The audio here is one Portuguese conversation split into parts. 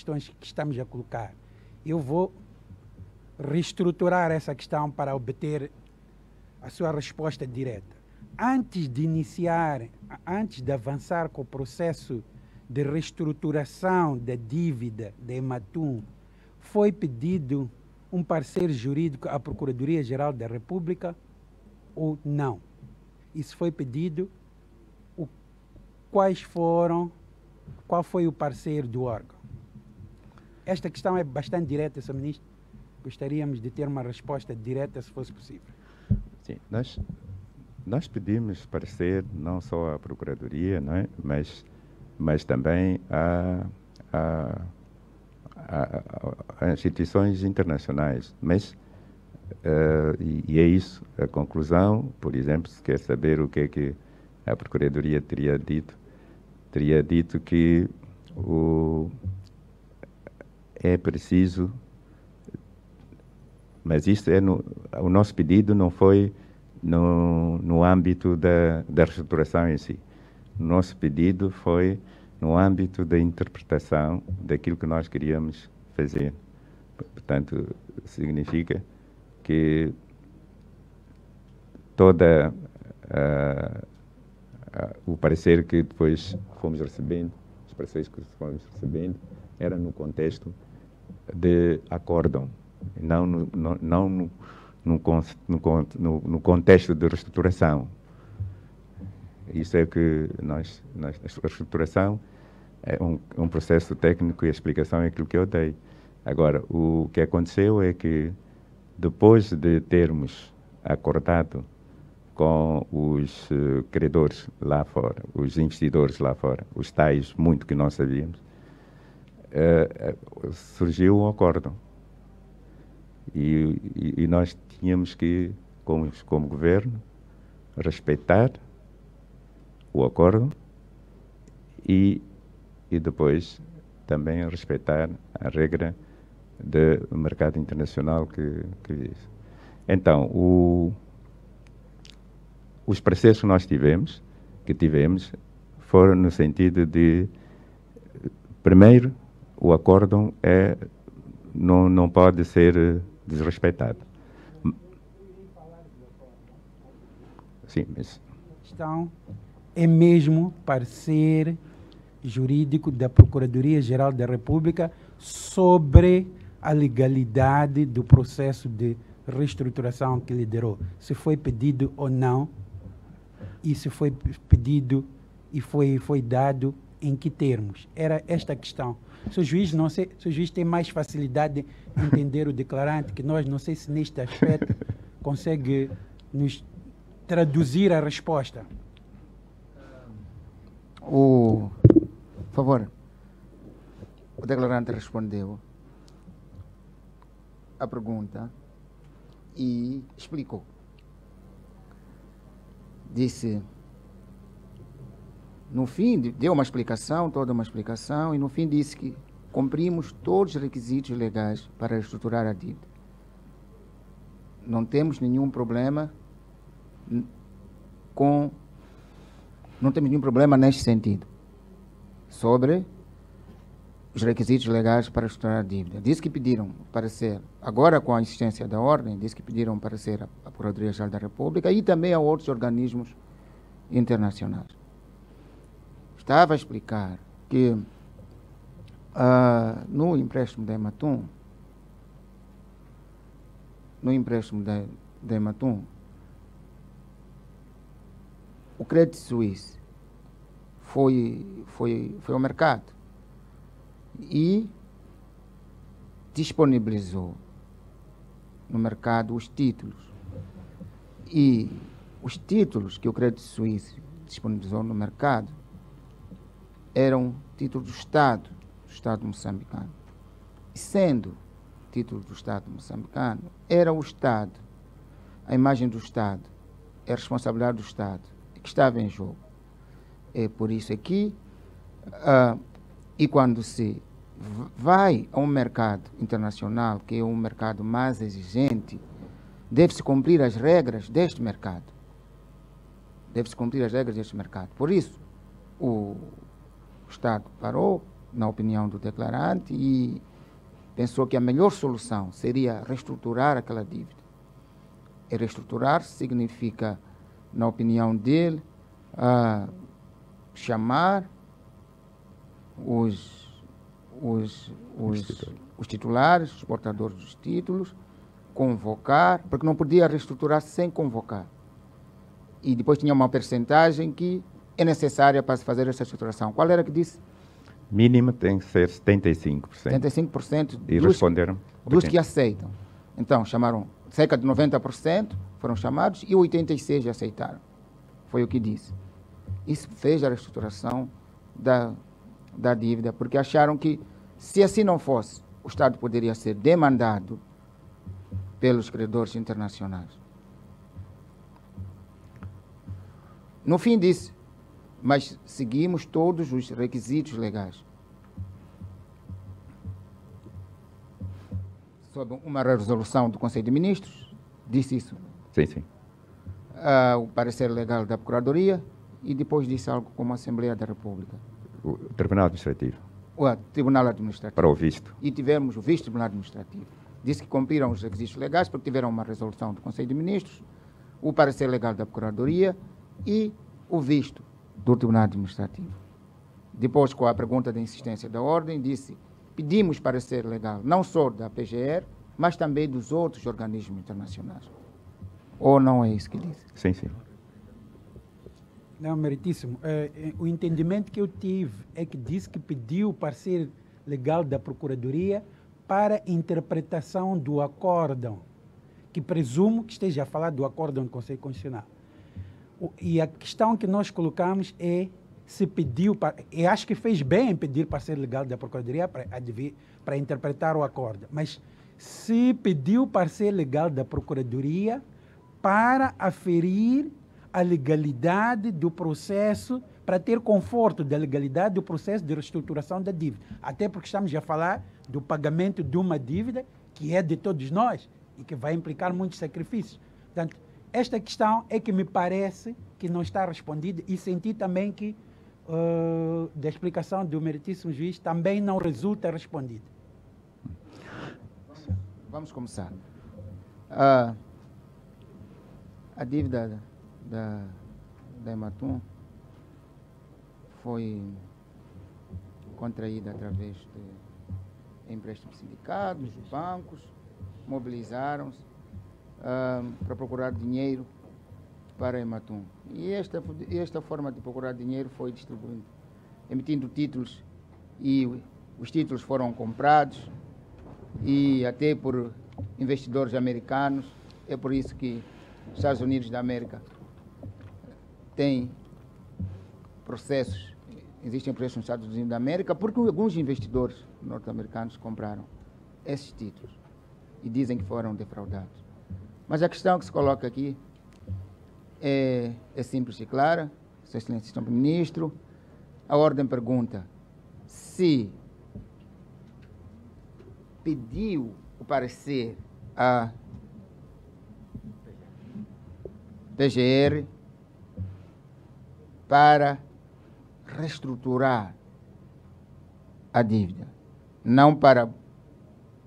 questões que estamos a colocar. Eu vou reestruturar essa questão para obter a sua resposta direta. Antes de avançar com o processo de reestruturação da dívida da Ematum, foi pedido um parceiro jurídico à Procuradoria-Geral da República ou não? Isso foi pedido, qual foi o parceiro do órgão? Esta questão é bastante direta, Sr. Ministro. Gostaríamos de ter uma resposta direta, se fosse possível. Sim, nós pedimos parecer não só à Procuradoria, não é? mas também a instituições internacionais. E é isso, a conclusão. Por exemplo, se quer saber o que é que a Procuradoria teria dito que é preciso, mas isso o nosso pedido não foi no âmbito da reestruturação em si. O nosso pedido foi no âmbito da interpretação daquilo que nós queríamos fazer. Portanto, significa que toda o parecer que depois fomos recebendo, os pareceres que fomos recebendo, era no contexto de acórdão, não no contexto de reestruturação. Isso é que a reestruturação é um processo técnico e a explicação é aquilo que eu dei. Agora, o que aconteceu é que, depois de termos acordado com os credores lá fora, os investidores lá fora, os tais muito que nós sabíamos, surgiu um acórdão. E nós tínhamos que, como governo, respeitar o acordo e depois também respeitar a regra do mercado internacional que diz. Então, os pareceres que nós tivemos foram no sentido de, primeiro, o acordo não pode ser desrespeitado. Sim, mas... Então, é mesmo parecer jurídico da Procuradoria-Geral da República sobre a legalidade do processo de reestruturação que liderou. Se foi pedido ou não, e se foi pedido e foi dado em que termos. Era esta a questão. Sr. Juiz, não sei, se o juiz tem mais facilidade de entender o declarante que nós, não sei se neste aspecto consegue nos traduzir a resposta. Por favor, o declarante respondeu a pergunta e explicou. Disse, no fim, deu uma explicação, toda uma explicação, e no fim disse que cumprimos todos os requisitos legais para estruturar a dívida. Não temos nenhum problema neste sentido, sobre os requisitos legais para estruturar a dívida. Disse que pediram parecer, agora com a insistência da ordem, disse que pediram parecer à Procuradoria-Geral da República e também a outros organismos internacionais. Estava a explicar que no empréstimo da Ematum, o Credit Suisse foi ao mercado e disponibilizou no mercado os títulos. E os títulos que o Credit Suisse disponibilizou no mercado eram títulos do Estado moçambicano. E sendo título do Estado moçambicano, era o Estado, a imagem do Estado, a responsabilidade do Estado que estava em jogo. É por isso aqui, e quando se vai a um mercado internacional, que é um mercado mais exigente, deve-se cumprir as regras deste mercado. Por isso, o Estado parou na opinião do declarante, e pensou que a melhor solução seria reestruturar aquela dívida. E reestruturar significa, na opinião dele, chamar os titulares, os portadores dos títulos, convocar, porque não podia reestruturar sem convocar. E depois tinha uma percentagem que é necessária para se fazer essa reestruturação. Qual era que disse? Mínimo tem que ser 75%. 75% E responderam? dos que aceitam. Então, chamaram cerca de 90%, foram chamados, e 86% aceitaram. Foi o que disse. Isso fez a reestruturação da dívida, porque acharam que, se assim não fosse, o Estado poderia ser demandado pelos credores internacionais. No fim disse, mas seguimos todos os requisitos legais. Sob uma resolução do Conselho de Ministros, disse isso. Sim, sim. O parecer legal da Procuradoria, e depois disse algo como a Assembleia da República. O Tribunal Administrativo. O Tribunal Administrativo. Para o visto. E tivemos o visto do Tribunal Administrativo. Disse que cumpriram os requisitos legais porque tiveram uma resolução do Conselho de Ministros, o parecer legal da Procuradoria e o visto do Tribunal Administrativo. Depois, com a pergunta da insistência da ordem, disse: pedimos parecer legal não só da PGR, mas também dos outros organismos internacionais. Ou não é isso que disse? Sim, sim. Não, meritíssimo. O entendimento que eu tive é que disse que pediu o parecer legal da Procuradoria para interpretação do acórdão, que presumo que esteja a falar do acórdão do Conselho Constitucional. E a questão que nós colocamos é se pediu, e acho que fez bem em pedir parecer legal da Procuradoria para interpretar o acórdão, mas se pediu parecer legal da Procuradoria para aferir a legalidade do processo, para ter conforto da legalidade do processo de reestruturação da dívida. Até porque estamos a falar do pagamento de uma dívida que é de todos nós e que vai implicar muitos sacrifícios. Portanto, esta questão é que me parece que não está respondida, e senti também que da explicação do meritíssimo juiz também não resulta respondida. Vamos começar. A dívida da Ematum foi contraída através de empréstimos sindicados, os bancos mobilizaram-se para procurar dinheiro para a Ematum. E esta forma de procurar dinheiro foi distribuindo, emitindo títulos, e os títulos foram comprados, e até por investidores americanos. É por isso que os Estados Unidos da América têm processos, existem processos nos Estados Unidos da América, porque alguns investidores norte-americanos compraram esses títulos e dizem que foram defraudados. Mas a questão que se coloca aqui é simples e clara. Sua Excelência, Sr. Ministro, a ordem pergunta se pediu o parecer à PGR para reestruturar a dívida, não para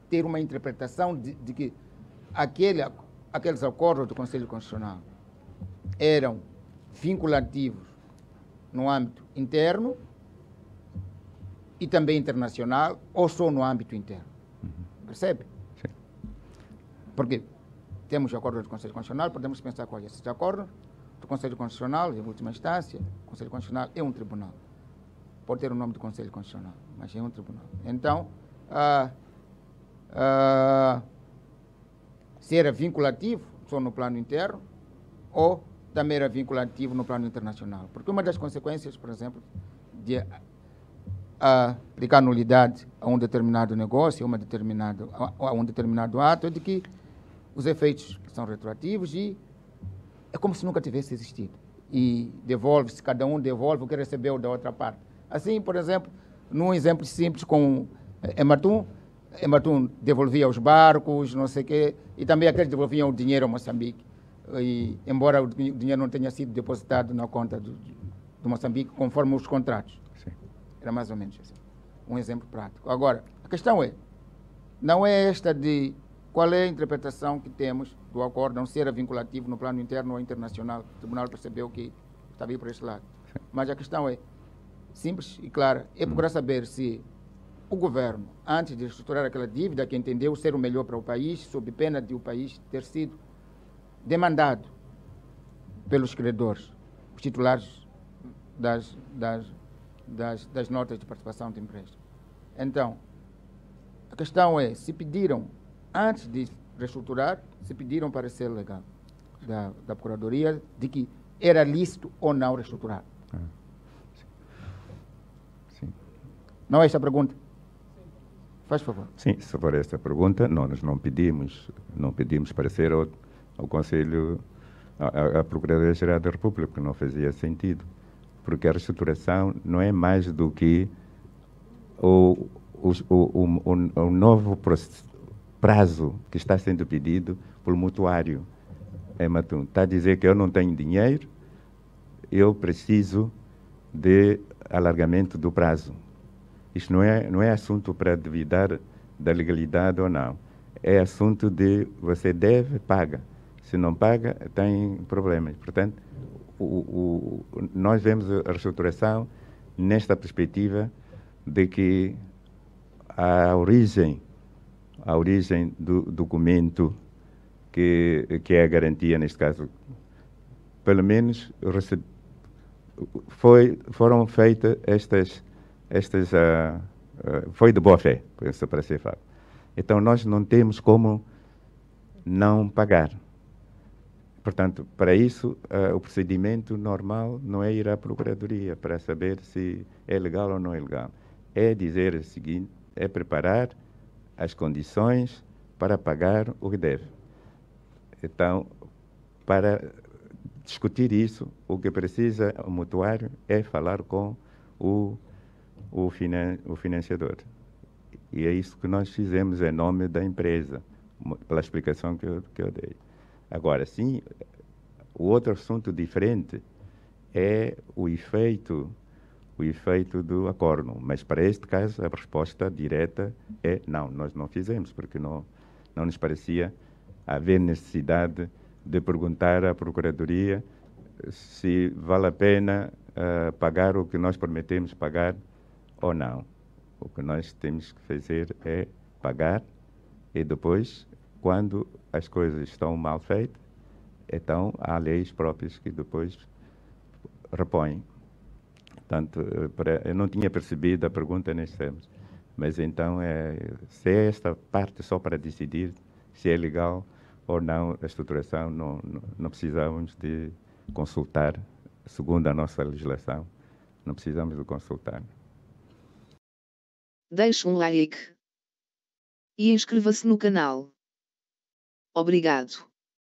ter uma interpretação de que aqueles acordos do Conselho Constitucional eram vinculativos no âmbito interno e também internacional, ou só no âmbito interno. Percebe? Sim. Porque temos o acordo do Conselho Constitucional, podemos pensar qual é esse acordo do Conselho Constitucional, em última instância. O Conselho Constitucional é um tribunal. Pode ter o nome do Conselho Constitucional, mas é um tribunal. Então, se era vinculativo só no plano interno, ou também era vinculativo no plano internacional. Porque uma das consequências, por exemplo, de aplicar nulidade a um determinado negócio, a um determinado ato, é de que os efeitos são retroativos e é como se nunca tivesse existido. E devolve-se, cada um devolve o que recebeu da outra parte. Assim, por exemplo, num exemplo simples com Ematum devolvia os barcos, não sei o quê, e também aqueles devolviam o dinheiro a Moçambique. E, embora o dinheiro não tenha sido depositado na conta do Moçambique, conforme os contratos. Sim. Era mais ou menos assim. um exemplo prático. Agora, a questão não é esta de qual é a interpretação que temos do acórdão, se era vinculativo no plano interno ou internacional. O tribunal percebeu que estava aí por este lado. Mas a questão é simples e clara, é procurar saber se o governo, antes de reestruturar aquela dívida que entendeu ser o melhor para o país, sob pena de o país ter sido demandado pelos credores, os titulares das notas de participação de empréstimo. Então, a questão é se pediram, antes de reestruturar, se pediram parecer legal da Procuradoria de que era lícito ou não reestruturar. Sim. Não é esta a pergunta? Faz favor. Sim, se for esta pergunta, nós não pedimos parecer ao Conselho, à Procuradoria-Geral da República, porque não fazia sentido. Porque a reestruturação não é mais do que o novo prazo que está sendo pedido pelo mutuário. Matum, está a dizer que eu não tenho dinheiro, eu preciso de alargamento do prazo. Isto não é assunto para duvidar da legalidade ou não. É assunto de você deve, paga. Se não paga, tem problemas. Portanto, nós vemos a reestruturação nesta perspectiva de que a origem do documento que é a garantia, neste caso, pelo menos foram feitas foi de boa fé, para ser fato. Então, nós não temos como não pagar. Portanto, para isso, o procedimento normal não é ir à Procuradoria para saber se é legal ou não é legal. É dizer o seguinte, é preparar as condições para pagar o que deve. Então, para discutir isso, o que precisa o mutuário é falar com o financiador. E é isso que nós fizemos em nome da empresa, pela explicação que eu dei. Agora, sim, o outro assunto diferente é o efeito do acórdão. Mas, para este caso, a resposta direta é não, nós não fizemos, porque não nos parecia haver necessidade de perguntar à Procuradoria se vale a pena pagar o que nós prometemos pagar ou não. O que nós temos que fazer é pagar e depois, quando as coisas estão mal feitas, então há leis próprias que depois repõem. Portanto, eu não tinha percebido a pergunta nestes termos, mas então, se é esta parte só para decidir se é legal ou não a estruturação, não precisamos de consultar, segundo a nossa legislação, não precisamos de consultar. Deixe um like e inscreva-se no canal. Obrigado.